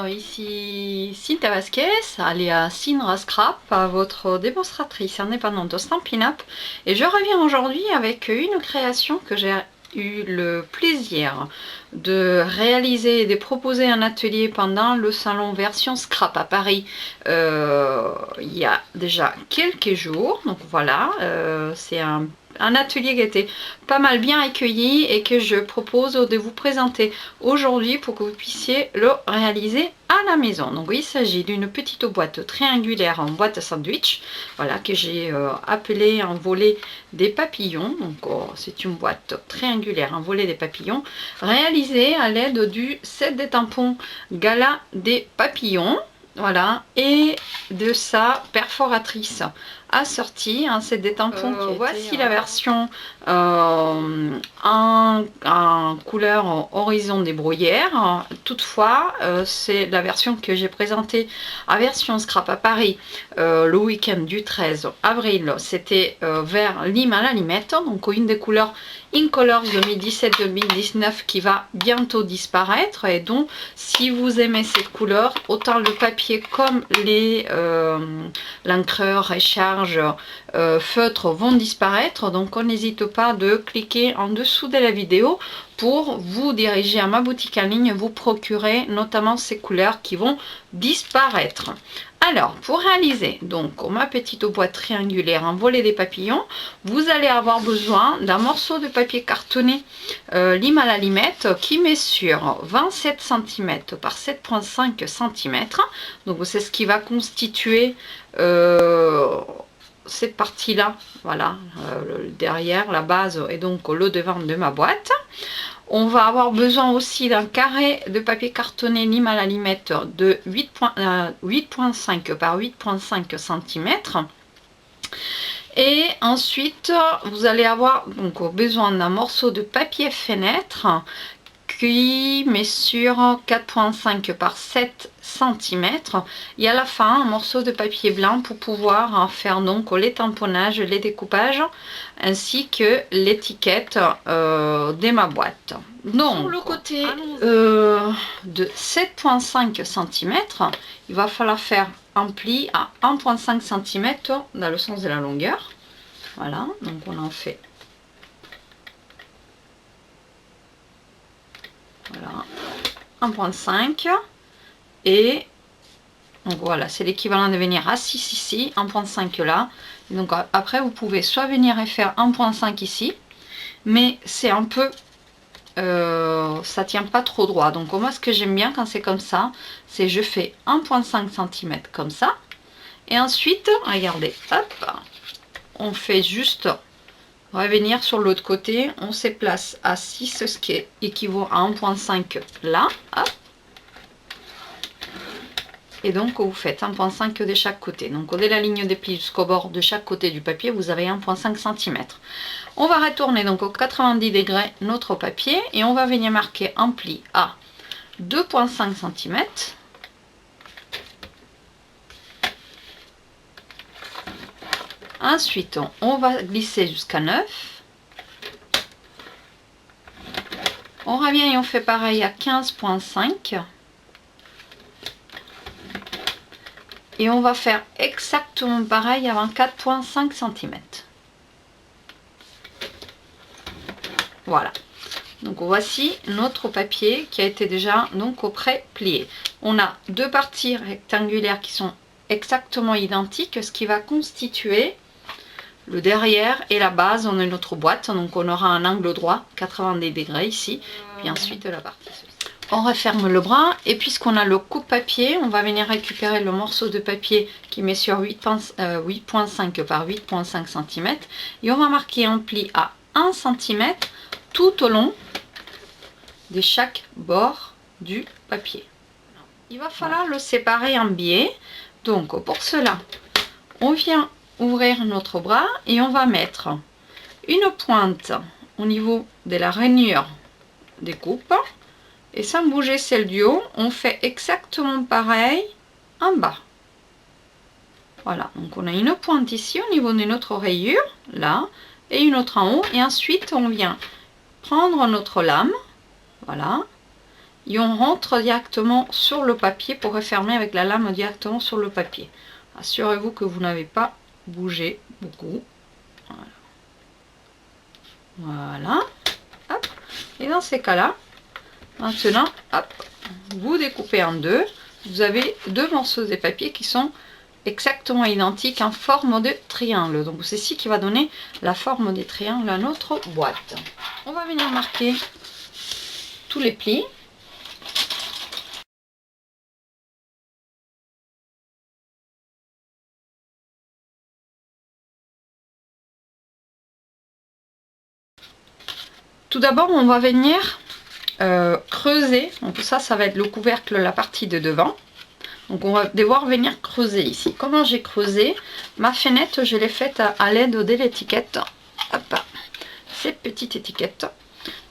ici Cynthia Vasquez, alias Cinra Scrap, votre démonstratrice indépendante de Stampin' Up, et je reviens aujourd'hui avec une création que j'ai eu le plaisir de réaliser et de proposer un atelier pendant le salon version Scrap à Paris il y a déjà quelques jours. Donc voilà, c'est un atelier qui a été pas mal bien accueilli et que je propose de vous présenter aujourd'hui pour que vous puissiez le réaliser à la maison. Donc il s'agit d'une petite boîte triangulaire en boîte sandwich, voilà, que j'ai appelée un volet des papillons. Donc c'est une boîte triangulaire en volet des papillons réalisée à l'aide du set des tampons Gala des papillons. Voilà, et de sa perforatrice assortie, un set des tampons voici la version en couleur horizon des bruyères. Toutefois, c'est la version que j'ai présentée à version Scrap à Paris le week-end du 13 avril. C'était vert lime à la limette, donc une des couleurs Incolors 2017-2019 qui va bientôt disparaître, et donc si vous aimez cette couleur, autant le papier comme l'encreur et charge feutre vont disparaître. Donc on n'hésite pas de cliquer en dessous de la vidéo pour vous diriger à ma boutique en ligne, vous procurer notamment ces couleurs qui vont disparaître. Alors, pour réaliser donc ma petite boîte triangulaire en volet des papillons, vous allez avoir besoin d'un morceau de papier cartonné lime à la limette qui mesure 27 cm par 7,5 cm. Donc c'est ce qui va constituer cette partie là, voilà, derrière la base et donc le devant de ma boîte. On va avoir besoin aussi d'un carré de papier cartonné lime à la limette de 8,5 par 8,5 cm. Et ensuite, vous allez avoir donc besoin d'un morceau de papier fenêtre qui mesure 4,5 par 7 cm. Et à la fin, un morceau de papier blanc pour pouvoir faire donc les tamponnages, les découpages, ainsi que l'étiquette de ma boîte. Donc, sur le côté de 7,5 cm, il va falloir faire un pli à 1,5 cm dans le sens de la longueur. Voilà, donc on en fait. Voilà, 1,5, et donc voilà, c'est l'équivalent de venir à 6 ici, 1,5 là. Et donc après vous pouvez soit venir et faire 1,5 ici, mais c'est un peu ça tient pas trop droit. Donc moi ce que j'aime bien quand c'est comme ça, c'est je fais 1,5 cm comme ça, et ensuite regardez, hop, on fait juste revenir sur l'autre côté, on se place à 6, ce qui équivaut à 1,5 là, hop. Et donc vous faites 1,5 de chaque côté. Donc dès la ligne des plis jusqu'au bord de chaque côté du papier, vous avez 1,5 cm. On va retourner donc au 90 degrés notre papier et on va venir marquer un pli à 2,5 cm. Ensuite, on va glisser jusqu'à 9. On revient et on fait pareil à 15,5. Et on va faire exactement pareil avant 4,5 cm. Voilà. Donc voici notre papier qui a été déjà donc au pré-plié. On a deux parties rectangulaires qui sont exactement identiques, ce qui va constituer le derrière et la base de notre boîte. Donc on aura un angle droit 90 degrés ici, puis ensuite la partie. On referme le bras, et puisqu'on a le coupe-papier, on va venir récupérer le morceau de papier qui mesure 8,5 par 8,5 cm, et on va marquer un pli à 1 cm tout au long de chaque bord du papier. Il va falloir le séparer en biais. Donc pour cela, on vient ouvrir notre bras et on va mettre une pointe au niveau de la rainure des coupes, et sans bouger celle du haut, on fait exactement pareil en bas. Voilà, donc on a une pointe ici au niveau de notre rayure, là, et une autre en haut, et ensuite on vient prendre notre lame, voilà, et on rentre directement sur le papier pour refermer avec la lame directement sur le papier. Assurez-vous que vous n'avez pas bougé beaucoup. Voilà. Hop. Et dans ces cas-là, maintenant, hop, vous découpez en deux. Vous avez deux morceaux de papier qui sont exactement identiques en forme de triangle. Donc c'est ce qui va donner la forme des triangles à notre boîte. On va venir marquer tous les plis. Tout d'abord, on va venir creuser. Donc ça va être le couvercle, la partie de devant. Donc on va devoir venir creuser ici. Comment j'ai creusé? Ma fenêtre, je l'ai faite à l'aide de l'étiquette. Hop, cette petite étiquette.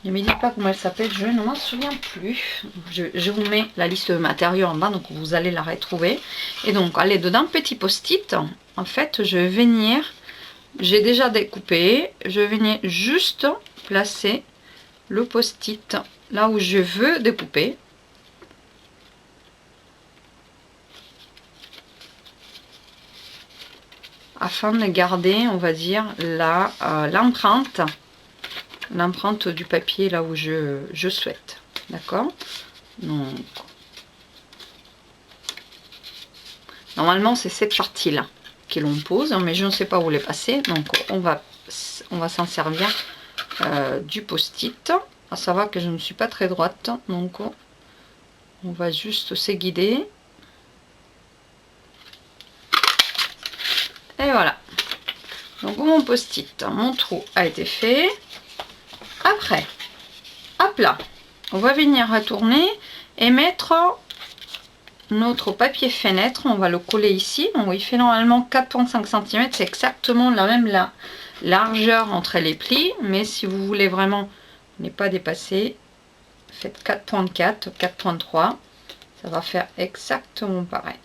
Ne me dites pas comment elle s'appelle, je ne m'en souviens plus. Je vous mets la liste de matériaux en bas, donc vous allez la retrouver. Et donc à l'aide d'un petit post-it, en fait, je vais venir, j'ai déjà découpé, je vais venir juste placer le post-it là où je veux découper. Afin de garder, on va dire, l'empreinte du papier là où je souhaite. D'accord? Donc, normalement, c'est cette partie-là que l'on pose, mais je ne sais pas où les passer. Donc, on va s'en servir du post-it. À savoir que je ne suis pas très droite, donc on va juste se guider. Et voilà. Donc mon post-it, mon trou a été fait. Après, hop là, on va venir retourner et mettre notre papier fenêtre. On va le coller ici. Donc il fait normalement 4,5 cm. C'est exactement la même largeur entre les plis. Mais si vous voulez vraiment ne pas dépasser, faites 4,4, 4,3. Ça va faire exactement pareil.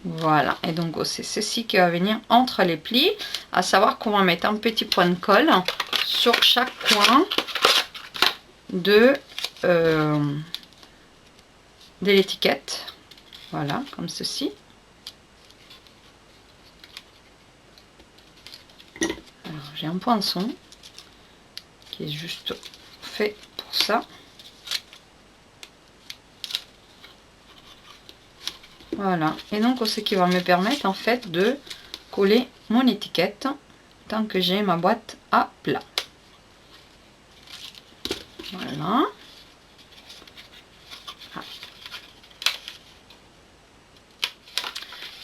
Voilà, et donc c'est ceci qui va venir entre les plis, à savoir qu'on va mettre un petit point de colle sur chaque coin de l'étiquette. Voilà, comme ceci. Alors j'ai un poinçon qui est juste fait pour ça. Voilà, et donc ce qui va me permettre en fait de coller mon étiquette tant que j'ai ma boîte à plat. Voilà.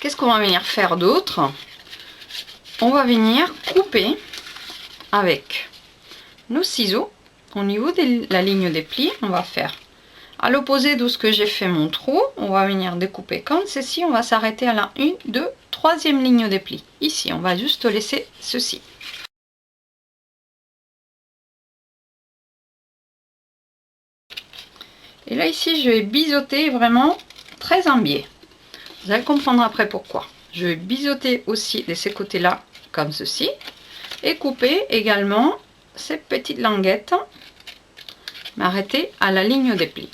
Qu'est-ce qu'on va venir faire d'autre? On va venir couper avec nos ciseaux au niveau de la ligne des plis. On va faire à l'opposé de ce que j'ai fait mon trou. On va venir découper comme ceci. On va s'arrêter à la 1, 2, 3e ligne des plis. Ici, on va juste laisser ceci. Et là, ici, je vais biseauter vraiment très en biais. Vous allez comprendre après pourquoi. Je vais biseauter aussi de ces côtés-là, comme ceci. Et couper également ces petites languettes. M'arrêter à la ligne des plis.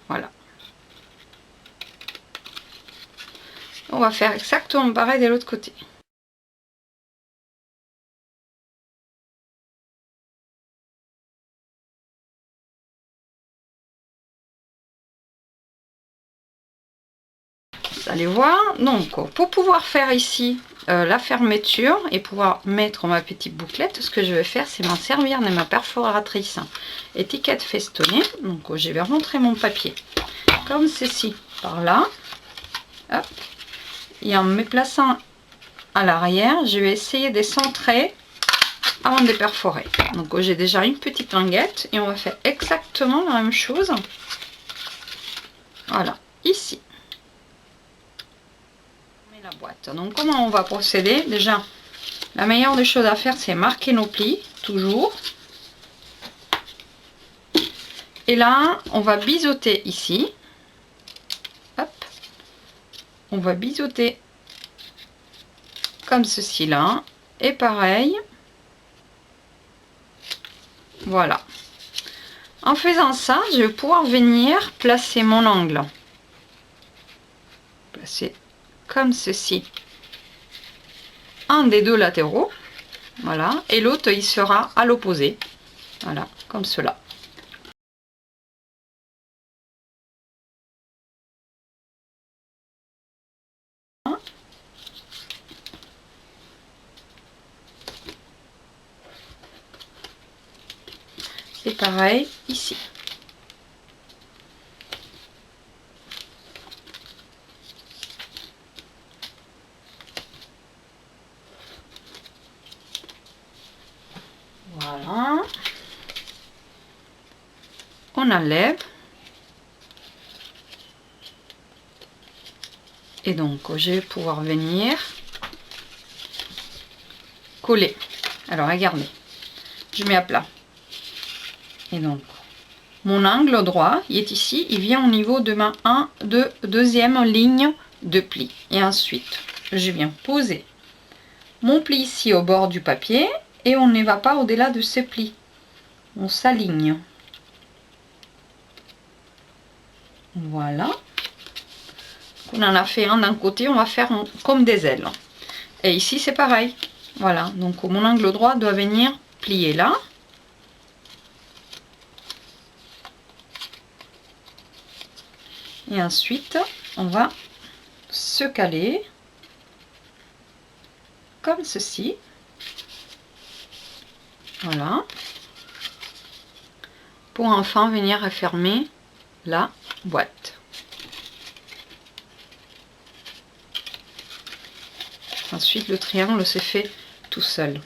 Voilà. On va faire exactement pareil de l'autre côté. Vous allez voir, donc pour pouvoir faire ici la fermeture et pouvoir mettre ma petite bouclette, ce que je vais faire, c'est m'en servir de ma perforatrice étiquette festonnée. Donc je vais remontrer mon papier comme ceci par là. Hop. Et en me plaçant à l'arrière, je vais essayer de centrer avant de perforer. Donc j'ai déjà une petite languette et on va faire exactement la même chose. Voilà, ici. La boîte. Donc comment on va procéder? Déjà, la meilleure des choses à faire, c'est marquer nos plis, toujours. Et là, on va biseauter ici. Hop. On va biseauter comme ceci là. Et pareil. Voilà. En faisant ça, je vais pouvoir venir placer mon angle. Placer comme ceci. Un des deux latéraux. Voilà. Et l'autre, il sera à l'opposé. Voilà, comme cela. Et pareil ici. Voilà. On enlève. Et donc, je vais pouvoir venir coller. Alors, regardez. Je mets à plat. Et donc, mon angle droit, il est ici. Il vient au niveau de ma deuxième ligne de pli. Et ensuite, je viens poser mon pli ici au bord du papier. Et on ne va pas au-delà de ce pli. On s'aligne. Voilà. On en a fait un d'un côté, on va faire comme des ailes. Et ici, c'est pareil. Voilà. Donc, mon angle droit doit venir plier là. Et ensuite, on va se caler comme ceci. Voilà. Pour enfin venir refermer la boîte. Ensuite, le triangle se fait tout seul.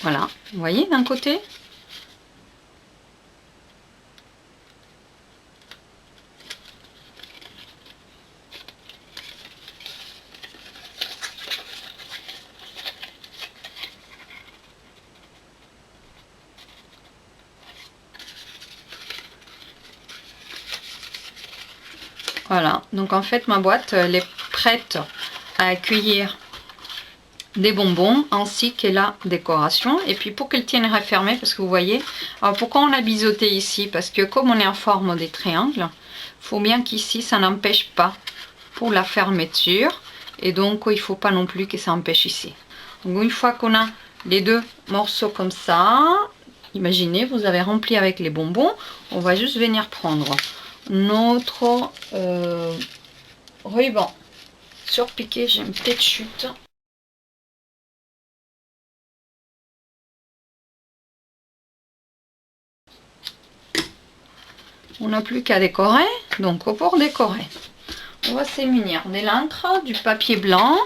Voilà. Vous voyez d'un côté ? Voilà, donc en fait ma boîte elle est prête à accueillir des bonbons ainsi que la décoration. Et puis pour qu'elle tienne refermée, parce que vous voyez, alors pourquoi on a biseauté ici? Parce que comme on est en forme des triangles, il faut bien qu'ici ça n'empêche pas pour la fermeture. Et donc il ne faut pas non plus que ça empêche ici. Donc une fois qu'on a les deux morceaux comme ça, imaginez vous avez rempli avec les bonbons, on va juste venir prendre notre ruban surpiqué. J'ai une petite chute. On n'a plus qu'à décorer. Donc pour décorer, on va se munir de l'encre, du papier blanc.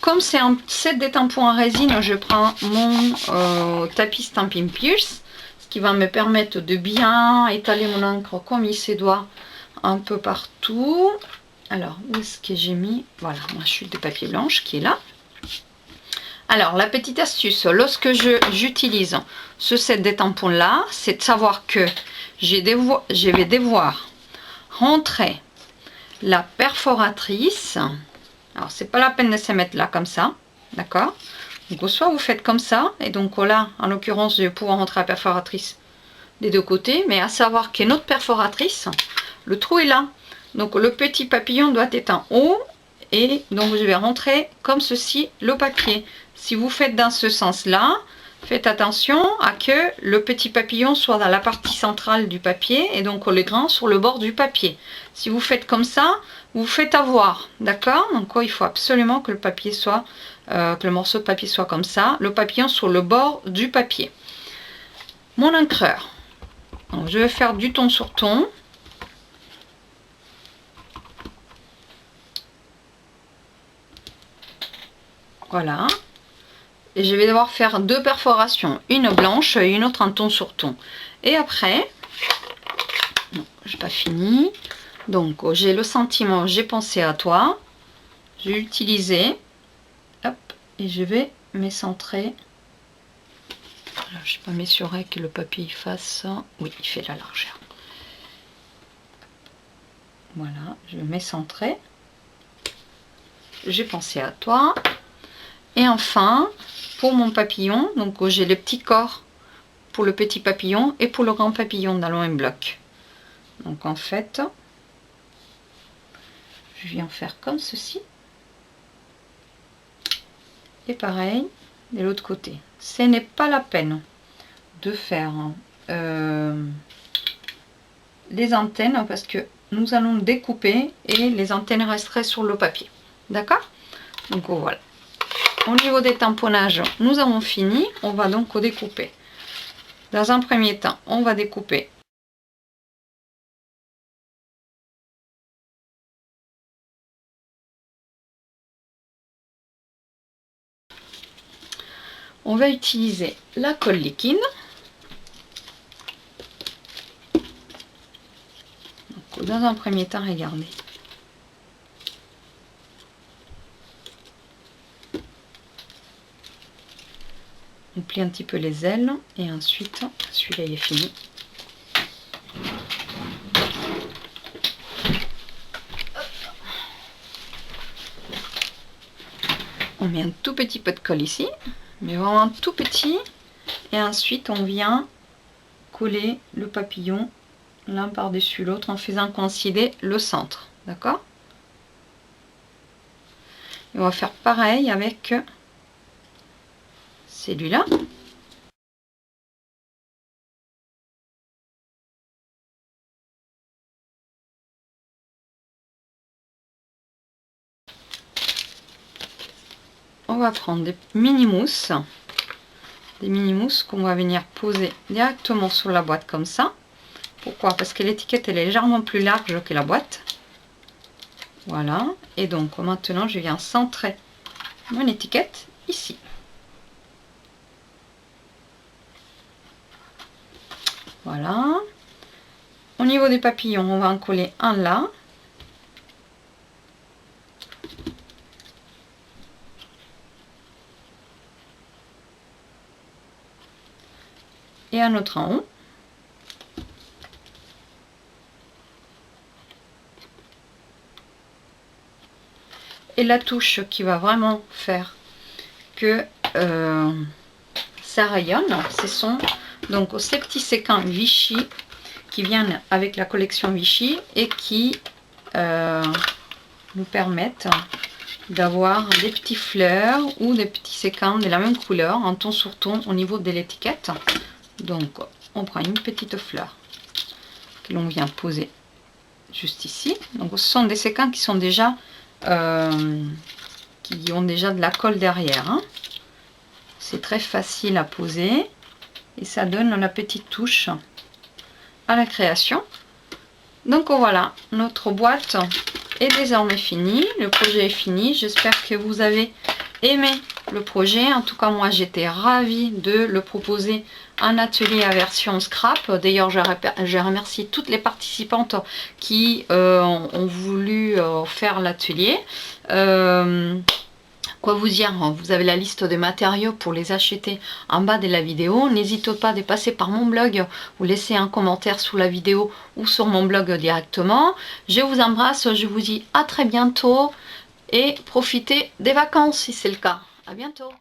Comme c'est un set de tampons en résine, je prends mon tapis Stampin' Pierce, ce qui va me permettre de bien étaler mon encre comme il se doit un peu partout. Alors, où est-ce que j'ai mis? Voilà, ma chute de papier blanche qui est là. Alors, la petite astuce, lorsque j'utilise ce set de tampons là, c'est de savoir que je vais devoir rentrer la perforatrice. Alors, c'est pas la peine de se mettre là comme ça, d'accord? Donc, soit vous faites comme ça, et donc là, en l'occurrence, je vais pouvoir rentrer la perforatrice des deux côtés, mais à savoir que notre perforatrice, le trou est là. Donc, le petit papillon doit être en haut, et donc je vais rentrer comme ceci le papier. Si vous faites dans ce sens-là, faites attention à que le petit papillon soit dans la partie centrale du papier et donc le grand sur le bord du papier. Si vous faites comme ça, vous faites avoir, d'accord? Donc il faut absolument que le papier soit, que le morceau de papier soit comme ça, le papillon sur le bord du papier. Mon encreur, donc, je vais faire du ton sur ton. Voilà. Et je vais devoir faire deux perforations, une blanche et une autre en ton sur ton. Et après, non, j'ai pas fini. Donc j'ai le sentiment, j'ai pensé à toi. J'ai utilisé, hop, et je vais me centrer. Alors, je ne vais pas m'assurer que le papier fasse ça. Oui, il fait la largeur. Voilà, je vais me centrer. j'ai pensé à toi. Et enfin, pour mon papillon, donc j'ai les petits corps pour le petit papillon et pour le grand papillon dans le même bloc. Donc en fait, je viens faire comme ceci. Et pareil de l'autre côté. Ce n'est pas la peine de faire les antennes parce que nous allons découper et les antennes resteraient sur le papier. D'accord? Donc voilà. Au niveau des tamponnages, nous avons fini. On va donc découper. Dans un premier temps, on va découper on va utiliser la colle liquide. Donc, dans un premier temps, regardez. On plie un petit peu les ailes et ensuite, celui-là il est fini. On met un tout petit peu de colle ici, mais vraiment tout petit. Et ensuite, on vient coller le papillon l'un par-dessus l'autre en faisant coïncider le centre. D'accord? Et on va faire pareil avec celui-là. On va prendre des mini-mousses. Des mini-mousses qu'on va venir poser directement sur la boîte comme ça. Pourquoi? Parce que l'étiquette est légèrement plus large que la boîte. Voilà. Et donc maintenant je viens centrer mon étiquette ici. Voilà. Au niveau des papillons, on va en coller un là. Et un autre en haut. Et la touche qui va vraiment faire que ça rayonne, ce sont donc ces petits séquins Vichy qui viennent avec la collection Vichy et qui nous permettent d'avoir des petites fleurs ou des petits séquins de la même couleur en ton sur ton au niveau de l'étiquette. Donc on prend une petite fleur que l'on vient poser juste ici. Donc ce sont des séquins qui sont déjà qui ont déjà de la colle derrière, hein. C'est très facile à poser et ça donne la petite touche à la création. Donc voilà, notre boîte est désormais finie, le projet est fini. J'espère que vous avez aimé le projet. En tout cas, moi j'étais ravie de le proposer en atelier à version scrap. D'ailleurs, je remercie toutes les participantes qui ont voulu faire l'atelier. Quoi vous dire, vous avez la liste des matériaux pour les acheter en bas de la vidéo. N'hésitez pas de passer par mon blog ou laisser un commentaire sous la vidéo ou sur mon blog directement. Je vous embrasse, je vous dis à très bientôt et profitez des vacances si c'est le cas. À bientôt.